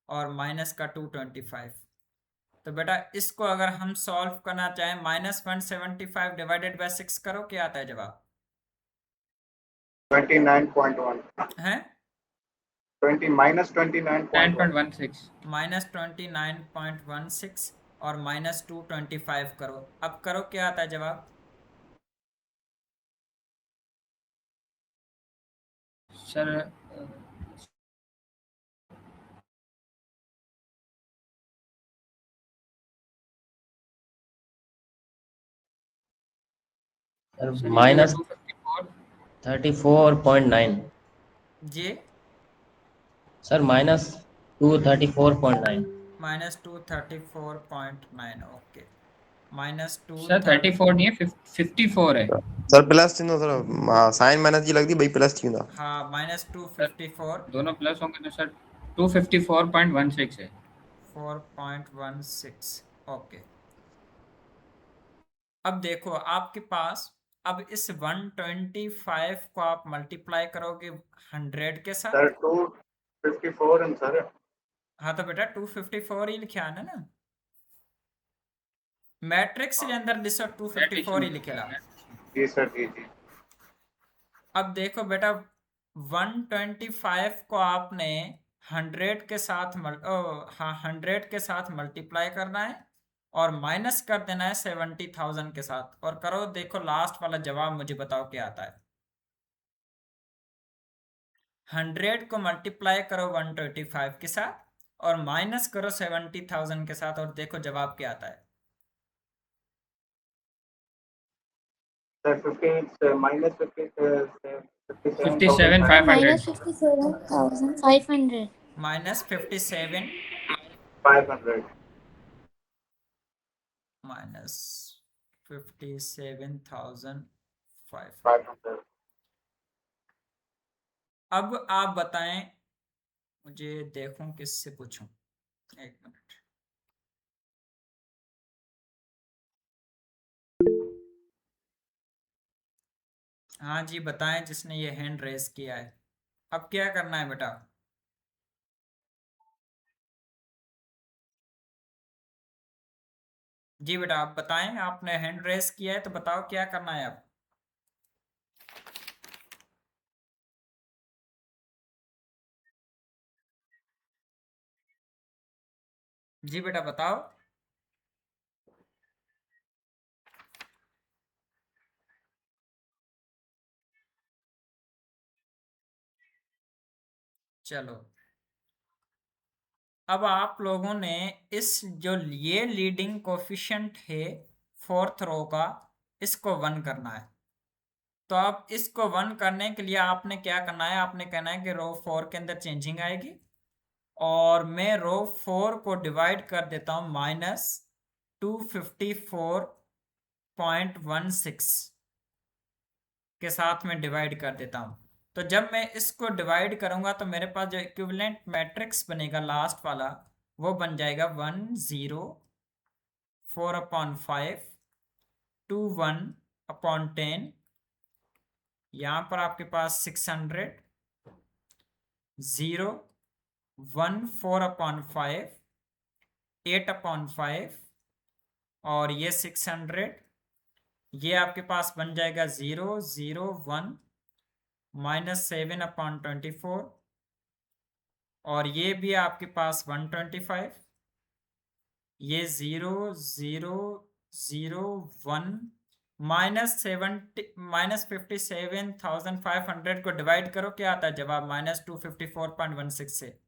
और माइनस का 225। तो बेटा इसको अगर हम सॉल्व करना चाहें, माइनस 175 डिवाइडेड बाय 6 करो, क्या आता है जवाब? 29.1 है माइनस 29.1 माइनस 29.16 और माइनस 225 करो, अब करो क्या आता है जवाब? सर माइनस 34.9 जी sir minus 234.9 minus 234.9 okay minus 2 sir 34 नहीं है 54 है सर प्लस थी ना सर, साइन माइनस की लगती भाई, प्लस थी ना। हाँ माइनस 254 दोनों प्लस होंगे तो सर 254.16 है 4.16 ओके। अब देखो आपके पास, अब इस 125 को आप मल्टीप्लाई करोगे 100 के साथ। सर 254 है सर। हाँ तो बेटा 254 ही लिखे आना ना, मैट्रिक्स के अंदर लिखो 254 ही लिखेला। जी सर जी। अब देखो बेटा 125 को आपने 100 के साथ 100 के साथ मल्टीप्लाई करना है और माइनस कर देना है 70,000 के साथ, और करो देखो लास्ट वाला जवाब मुझे बताओ क्या आता है। 100 को मल्टीप्लाई करो 125 के साथ और माइनस करो 70,000 के साथ, और देखो जवाब क्या आता है। Sir 50 minus 57,500 minus 57,500 minus 57 500 minus 57,500। 500। अब आप बताएं, मुझे देखूं किससे पूछूं, एक मिनट। हाँ जी बताएं जिसने ये हैंड रेस किया है, अब क्या करना है बेटा? जी बेटा आप बताएं, आपने हैंड रेस किया है तो बताओ क्या करना है अब? जी बेटा बताओ। चलो अब आप लोगों ने इस जो ये लीडिंग कोफिशिएंट है 4th रो का, इसको 1 करना है। तो अब इसको 1 करने के लिए आपने क्या करना है, आपने कहना है कि रो 4 के अंदर चेंजिंग आएगी, और मैं रो 4 को डिवाइड कर देता हूं माइनस 254.16 के साथ में डिवाइड कर देता हूं। तो जब मैं इसको डिवाइड करूंगा तो मेरे पास जो इक्विवेलेंट मैट्रिक्स बनेगा लास्ट वाला, वो बन जाएगा 1 0 4/5 2 1 10। यहां पर आपके पास 600 0 1 4/5 8/5 और ये 600, ये आपके पास बन जाएगा 0 0 1 -7/24, और ये भी आपके पास 125, ये 0 0 0 1 -57,500 को डिवाइड करो, क्या आता है जवाब? -254.16 से।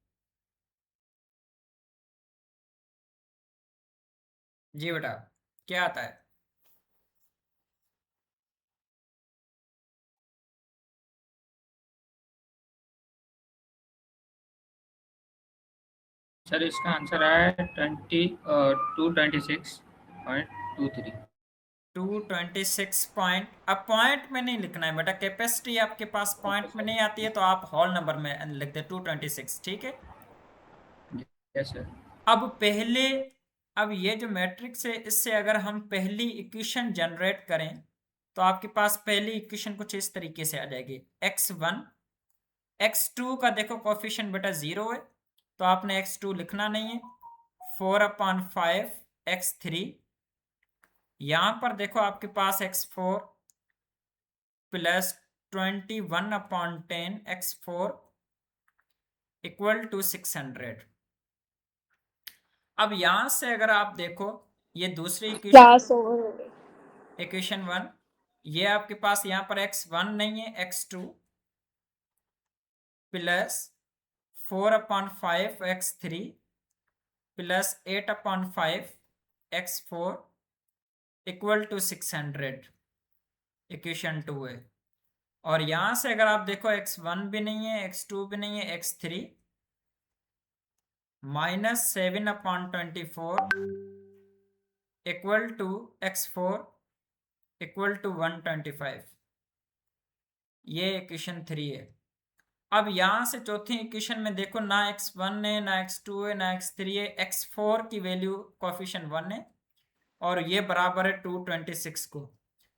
जी बेटा क्या आता है? सर इसका आंसर आया 226.23 226 पॉइंट। अब पॉइंट में नहीं लिखना है बेटा, कैपेसिटी आपके पास पॉइंट में नहीं आती है तो आप होल नंबर में लिख दे 226, ठीक है। Yes sir. अब ये जो मैट्रिक्स है, इससे अगर हम पहली इक्वेशन जनरेट करें तो आपके पास पहली इक्वेशन कुछ इस तरीके से आ जाएगी, x1 x2 का देखो कोफिशिएंट बेटा 0 है, तो आपने x2 लिखना नहीं है। 4/5 x3, यहां पर देखो आपके पास x4 plus 21/10 x4 equal to 600। अब यहां से अगर आप देखो ये दूसरी क्लास ओवर हो गई। इक्वेशन 1, ये आपके पास यहाँ पर x1 नहीं है, x2 plus 4/5 x3 plus 8/5 x4 equal to 600 equation 2 है। और यहां से अगर आप देखो x1 भी नहीं है, x2 भी नहीं है, x3 -7/24 equal to x4 equal to 125, ये इक्वेशन 3 है। अब यहां से चौथी इक्वेशन में देखो ना x1 है, ना x2 है, ना x3 है, x4 की वैल्यू कोफिशिएंट 1 है और ये बराबर है 226 को।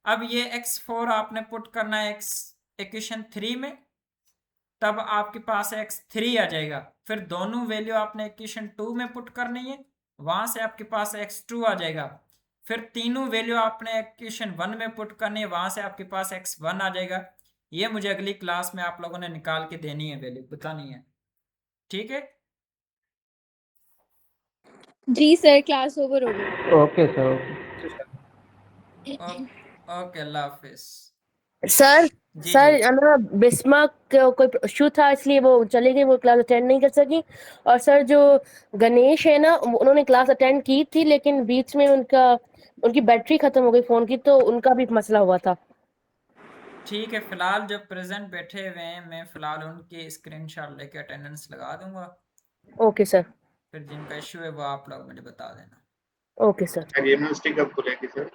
अब ये x4 आपने पुट करना है इक्वेशन 3 में, तब आपके पास x3 आ जाएगा। फिर दोनों वैल्यू आपने इक्वेशन 2 में पुट करनी है, वहां से आपके पास x2 आ जाएगा। फिर तीनों वैल्यू आपने इक्वेशन 1 में पुट करनी है, वहां से आपके पास x1 आ जाएगा। ये मुझे अगली क्लास में आप लोगों ने निकाल के देनी है, वैल्यू बतानी है, ठीक है? जी सर, क्लास ओवर हो गई। Okay sir, okay. ओके, अल्लाह हाफिज। सर जी सर जी ना बिस्मा को कोई इशू था इसलिए वो चली गई, वो क्लास अटेंड नहीं कर सकी। और सर जो गणेश है ना, उन्होंने क्लास अटेंड की थी लेकिन बीच में उनकी बैटरी खत्म हो गई फोन की, तो उनका भी मसला हुआ था। ठीक है, फिलहाल जो प्रेजेंट बैठे हुए हैं मैं फिलहाल उनकी स्क्रीनशॉट लेके अटेंडेंस लगा दूंगा। Okay sir. फिर जिनका इशू है वो आप लोग मुझे बता देना। Okay sir. यूनिवर्सिटी कब खुलेगी सर?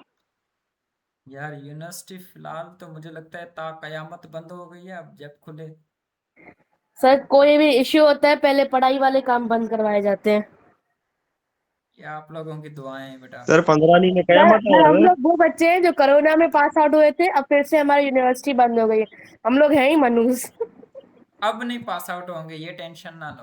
यार यूनिवर्सिटी फिलहाल तो मुझे लगता है ता कयामत बंद हो गई है, अब जब खुले। सर कोई भी इश्यू होता है पहले पढ़ाई वाले काम बंद करवाए जाते हैं। ये आप लोगों की दुआएं हैं बेटा। सर 15 दिन में सर कयामत सर आ हम रहा है। लोग वो बच्चे हैं जो कोरोना में पास आउट हुए थे, अब फिर से हमारी यूनिवर्सिटी बंद हो गई है। हम लोग हैं ही मनूस। अब नहीं पास आउट होंगे, ये टेंशन ना लो।